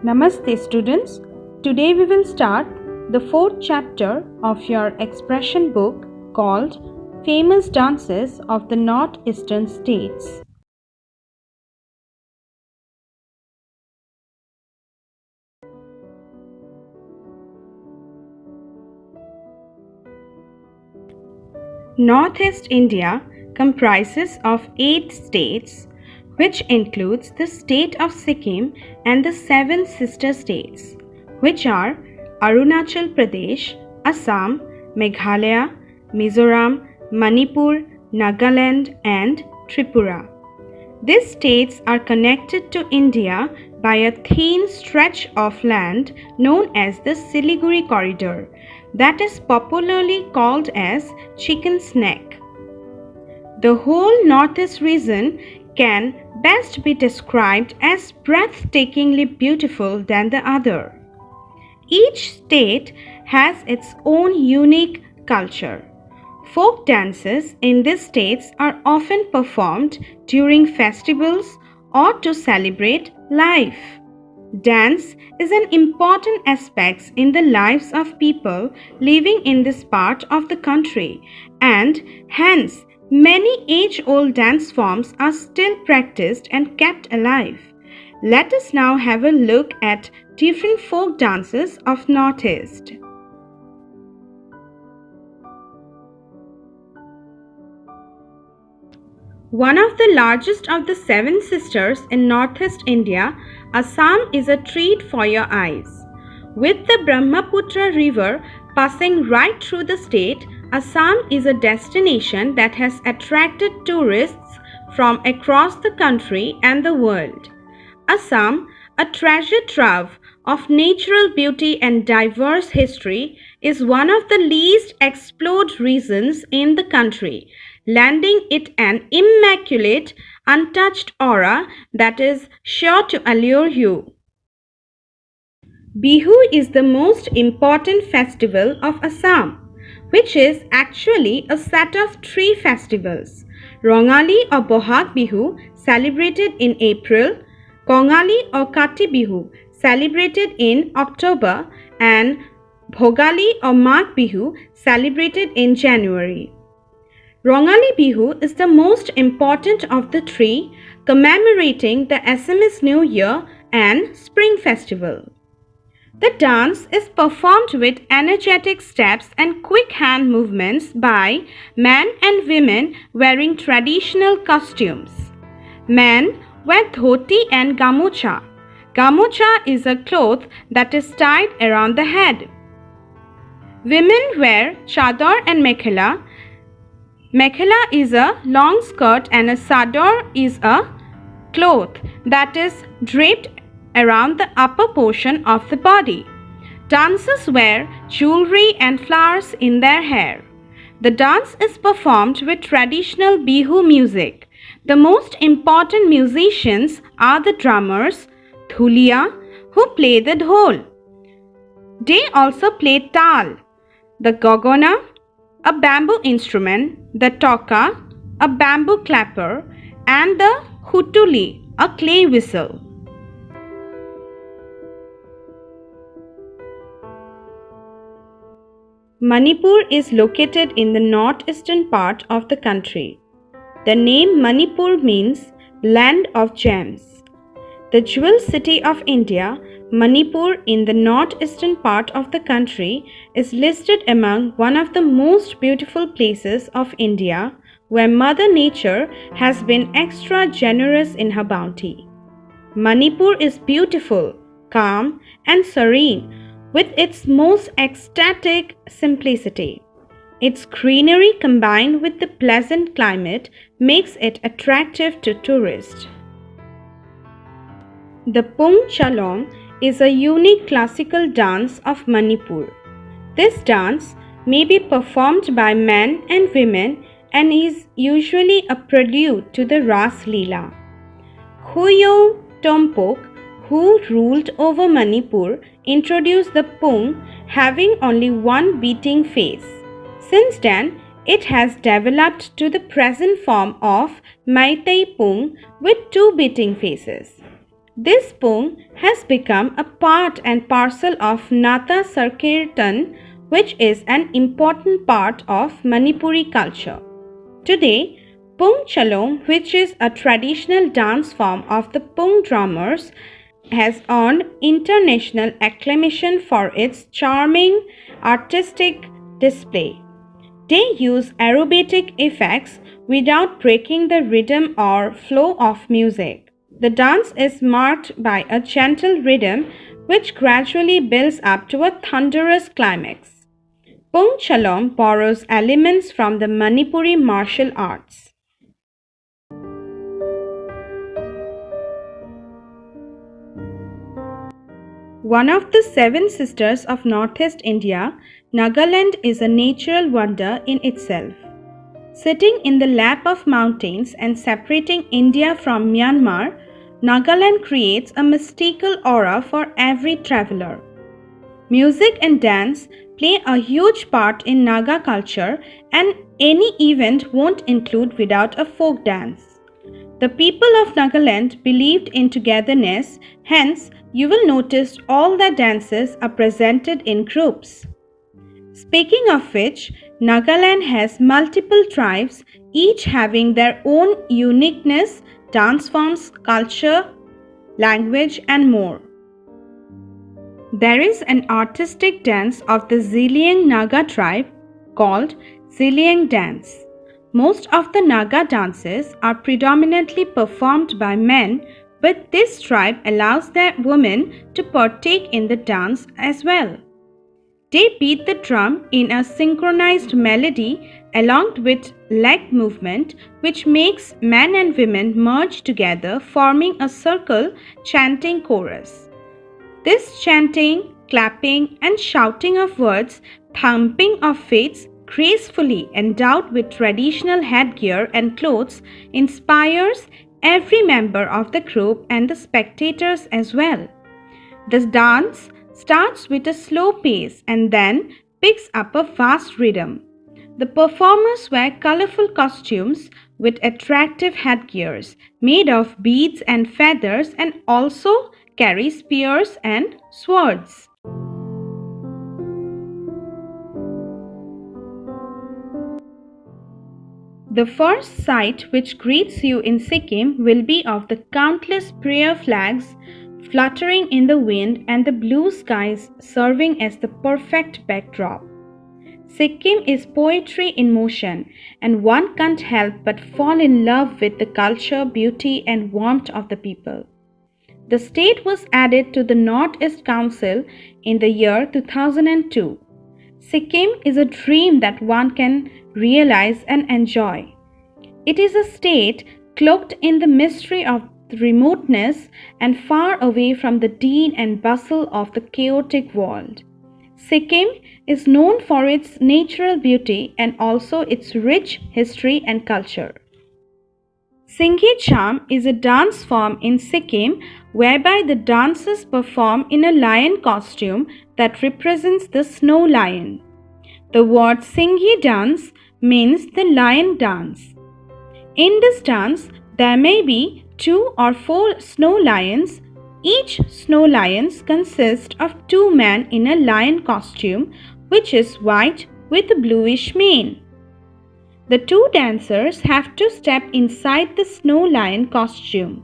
Namaste students. Today we will start the fourth chapter of your expression book called Famous Dances of the Northeastern States. Northeast India comprises of 8 states, which includes the state of Sikkim and the 7 sister states, which are Arunachal Pradesh, Assam, Meghalaya, Mizoram, Manipur, Nagaland and Tripura. These states are connected to India by a thin stretch of land known as the Siliguri Corridor, that is popularly called as Chicken's Neck. The whole northeast region can best be described as breathtakingly beautiful than the other. Each state has its own unique culture. Folk dances in these states are often performed during festivals or to celebrate life. Dance is an important aspect in the lives of people living in this part of the country, and hence many age-old dance forms are still practiced and kept alive. Let us now have a look at different folk dances of Northeast. One of the largest of the 7 sisters in Northeast India, Assam is a treat for your eyes. With the Brahmaputra river passing right through the state, Assam is a destination that has attracted tourists from across the country and the world. Assam, a treasure trove of natural beauty and diverse history, is one of the least explored regions in the country, lending it an immaculate, untouched aura that is sure to allure you. Bihu is the most important festival of Assam, which is actually a set of 3 festivals: Rongali or Bohag Bihu, celebrated in April; Kongali or Kati Bihu, celebrated in October; and Bhogali or Magh Bihu, celebrated in January. Rongali Bihu is the most important of the 3, commemorating the Assamese New Year and Spring Festival. The dance is performed with energetic steps and quick hand movements by men and women wearing traditional costumes. Men wear dhoti and gamocha. Gamocha is a cloth that is tied around the head. Women wear chador and mekhela. Mekhela is a long skirt and a sador is a cloth that is draped around the upper portion of the body. Dancers wear jewelry and flowers in their hair. The dance is performed with traditional Bihu music. The most important musicians are the drummers, dhulia, who play the dhol. They also play tal, the gogona, a bamboo instrument, the toka, a bamboo clapper, and the hutuli, a clay whistle. Manipur is located in the northeastern part of the country. The name Manipur means land of gems. The jewel city of India, Manipur, in the northeastern part of the country, is listed among one of the most beautiful places of India, where Mother Nature has been extra generous in her bounty. Manipur is beautiful, calm, and serene, with its most ecstatic simplicity. Its greenery combined with the pleasant climate makes it attractive to tourists. The Pung Chalong is a unique classical dance of Manipur. This dance may be performed by men and women and is usually a prelude to the Ras Leela. Khuyo Tompok, who ruled over Manipur, introduced the Pung having only one beating face. Since then, it has developed to the present form of Meitei Pung with 2 beating faces. This Pung has become a part and parcel of Nata Sankirtan, which is an important part of Manipuri culture. Today, Pung Chalom, which is a traditional dance form of the Pung drummers, has earned international acclamation for its charming artistic display. They use aerobatic effects without breaking the rhythm or flow of music. The dance is marked by a gentle rhythm which gradually builds up to a thunderous climax. Pung Chalom borrows elements from the Manipuri martial arts. One of the seven sisters of Northeast India, Nagaland is a natural wonder in itself. Sitting in the lap of mountains and separating India from Myanmar, Nagaland creates a mystical aura for every traveler. Music and dance play a huge part in Naga culture, and any event won't include without a folk dance. The people of Nagaland believed in togetherness, hence, you will notice all the dances are presented in groups. Speaking of which, Nagaland has multiple tribes, each having their own uniqueness, dance forms, culture, language, and more. There is an artistic dance of the Ziliang Naga tribe called Ziliang dance. Most of the Naga dances are predominantly performed by men, but this tribe allows their women to partake in the dance as well. They beat the drum in a synchronized melody along with leg movement, which makes men and women merge together, forming a circle chanting chorus. This chanting, clapping, and shouting of words, thumping of feet, gracefully endowed with traditional headgear and clothes, inspires every member of the group and the spectators as well. The dance starts with a slow pace and then picks up a fast rhythm. The performers wear colorful costumes with attractive headgears made of beads and feathers and also carry spears and swords. The first sight which greets you in Sikkim will be of the countless prayer flags fluttering in the wind and the blue skies serving as the perfect backdrop. Sikkim is poetry in motion, and one can't help but fall in love with the culture, beauty, and warmth of the people. The state was added to the North-East Council in the year 2002. Sikkim is a dream that one can realize and enjoy. It is a state cloaked in the mystery of remoteness and far away from the din and bustle of the chaotic world. Sikkim is known for its natural beauty and also its rich history and culture. Singhi Cham is a dance form in Sikkim whereby the dancers perform in a lion costume that represents the snow lion. The word Singhi dance means the lion dance. In this dance, there may be 2 or 4 snow lions. Each snow lion consists of 2 men in a lion costume, which is white with a bluish mane. The 2 dancers have to step inside the snow lion costume,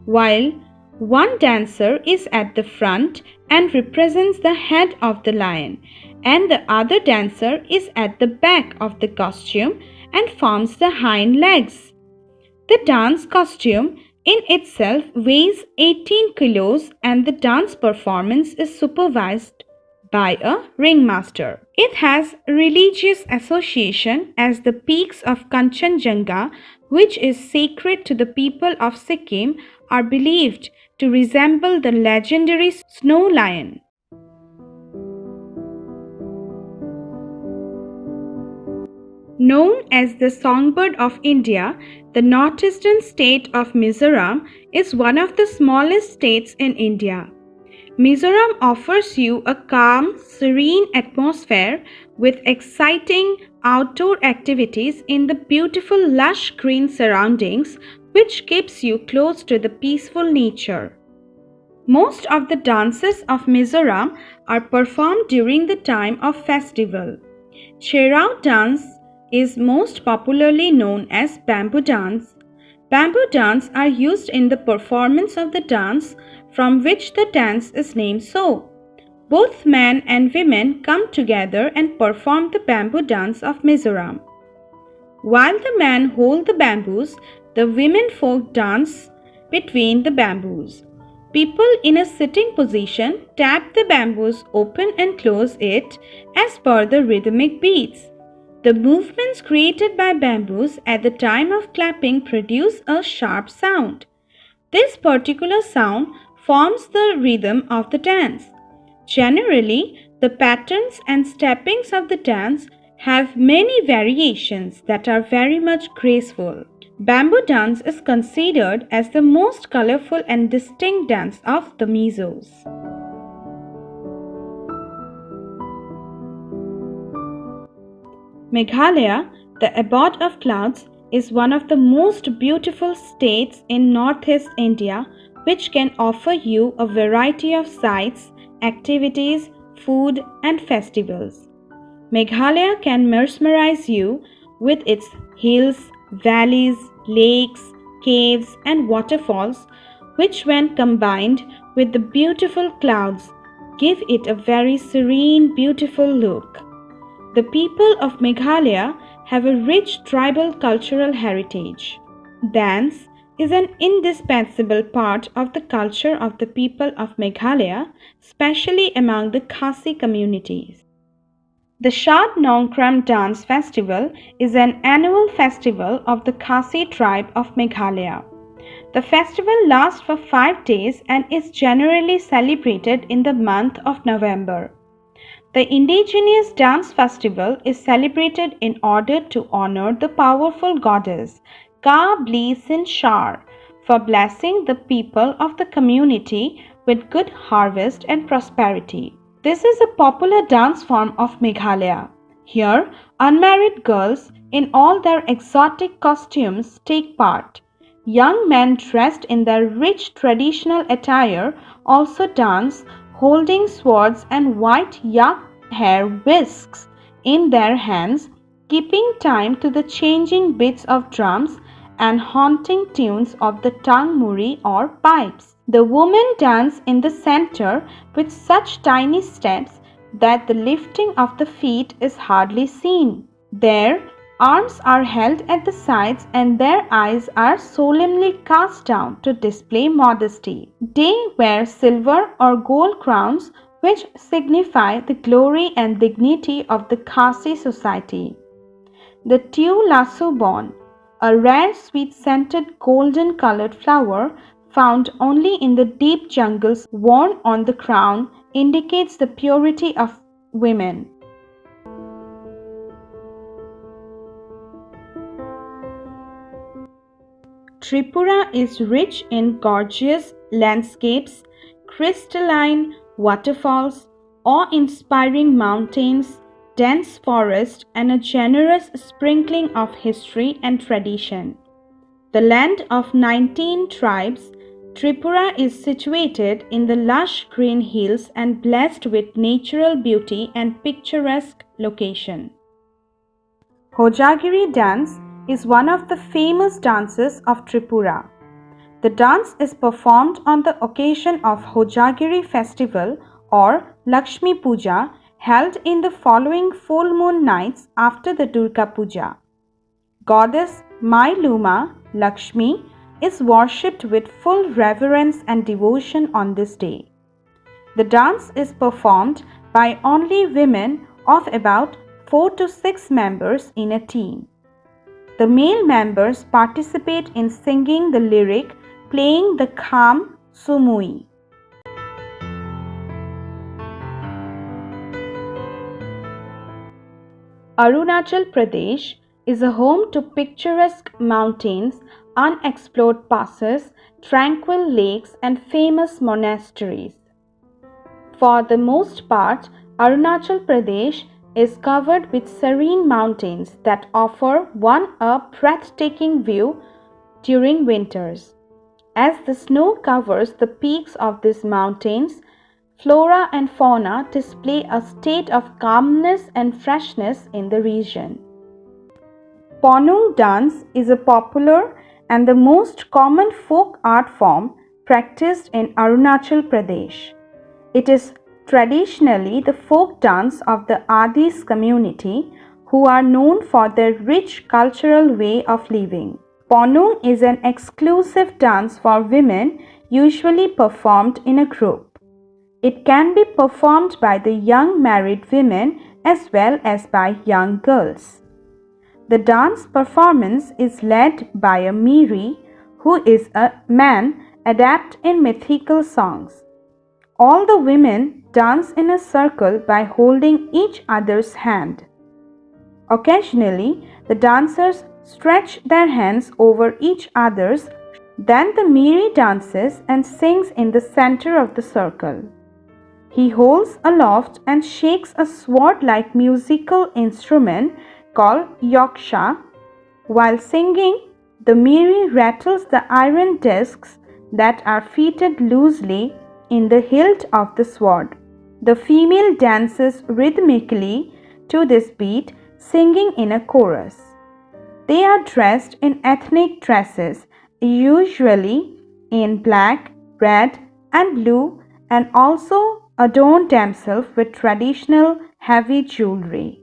while one dancer is at the front and represents the head of the lion, and the other dancer is at the back of the costume and forms the hind legs. The dance costume in itself weighs 18 kilos and the dance performance is supervised by a ringmaster. It has religious association as the peaks of Kanchenjunga, which is sacred to the people of Sikkim, are believed to resemble the legendary snow lion. Known as the songbird of India, the northeastern state of Mizoram is one of the smallest states in India. Mizoram offers you a calm, serene atmosphere with exciting outdoor activities in the beautiful lush green surroundings which keeps you close to the peaceful nature. Most of the dances of Mizoram are performed during the time of festival. Cherao dance is most popularly known as bamboo dance. Bamboo dance are used in the performance of the dance from which the dance is named so. Both men and women come together and perform the bamboo dance of Mizoram. While the men hold the bamboos, the women folk dance between the bamboos. People in a sitting position tap the bamboos, open and close it as per the rhythmic beats. The movements created by bamboos at the time of clapping produce a sharp sound. This particular sound forms the rhythm of the dance. Generally, the patterns and steppings of the dance have many variations that are very much graceful. Bamboo dance is considered as the most colorful and distinct dance of the Mizos. Meghalaya, the abode of clouds, is one of the most beautiful states in northeast India, which can offer you a variety of sights, activities, food, and festivals. Meghalaya can mesmerize you with its hills, valleys, lakes, caves, and waterfalls, which, when combined with the beautiful clouds, give it a very serene, beautiful look. The people of Meghalaya have a rich tribal cultural heritage. Dance is an indispensable part of the culture of the people of Meghalaya, especially among the Khasi communities. The Shad Nongkram Dance Festival is an annual festival of the Khasi tribe of Meghalaya. The festival lasts for 5 days and is generally celebrated in the month of November. The indigenous dance festival is celebrated in order to honor the powerful goddess Ka Bli Sin Shar for blessing the people of the community with good harvest and prosperity. This is a popular dance form of Meghalaya. Here, unmarried girls in all their exotic costumes take part. Young men dressed in their rich traditional attire also dance, holding swords and white yak hair whisks in their hands, keeping time to the changing beats of drums and haunting tunes of the tang muri or pipes. The women dance in the center with such tiny steps that the lifting of the feet is hardly seen. Their arms are held at the sides and their eyes are solemnly cast down to display modesty. They wear silver or gold crowns which signify the glory and dignity of the Khasi society. The Tew Lasso Bon, a rare sweet-scented golden-colored flower found only in the deep jungles worn on the crown, indicates the purity of women. Tripura is rich in gorgeous landscapes, crystalline waterfalls, awe-inspiring mountains, dense forest, and a generous sprinkling of history and tradition. The land of 19 tribes, Tripura is situated in the lush green hills and blessed with natural beauty and picturesque location. Hojagiri dance is one of the famous dances of Tripura. The dance is performed on the occasion of Hojagiri festival or Lakshmi Puja, held in the following full moon nights after the Durga Puja. Goddess Mailuma Lakshmi is worshipped with full reverence and devotion on this day. The dance is performed by only women of about 4 to 6 members in a team. The male members participate in singing the lyric, playing the kham sumui. Arunachal Pradesh is a home to picturesque mountains, unexplored passes, tranquil lakes, and famous monasteries. For the most part, Arunachal Pradesh is covered with serene mountains that offer one a breathtaking view during winters. As the snow covers the peaks of these mountains, flora and fauna display a state of calmness and freshness in the region. Ponung dance is a popular and the most common folk art form practiced in Arunachal Pradesh. It is traditionally the folk dance of the Adis community, who are known for their rich cultural way of living. Ponung is an exclusive dance for women, usually performed in a group. It can be performed by the young married women as well as by young girls. The dance performance is led by a Miri, who is a man adept in mythical songs. All the women dance in a circle by holding each other's hand. Occasionally, the dancers stretch their hands over each other's. Then the Miri dances and sings in the center of the circle. He holds aloft and shakes a sword-like musical instrument called yaksha. While singing, the Miri rattles the iron discs that are fitted loosely in the hilt of the sword. The female dances rhythmically to this beat, singing in a chorus. They are dressed in ethnic dresses, usually in black, red, and blue, and also adorn themselves with traditional heavy jewelry.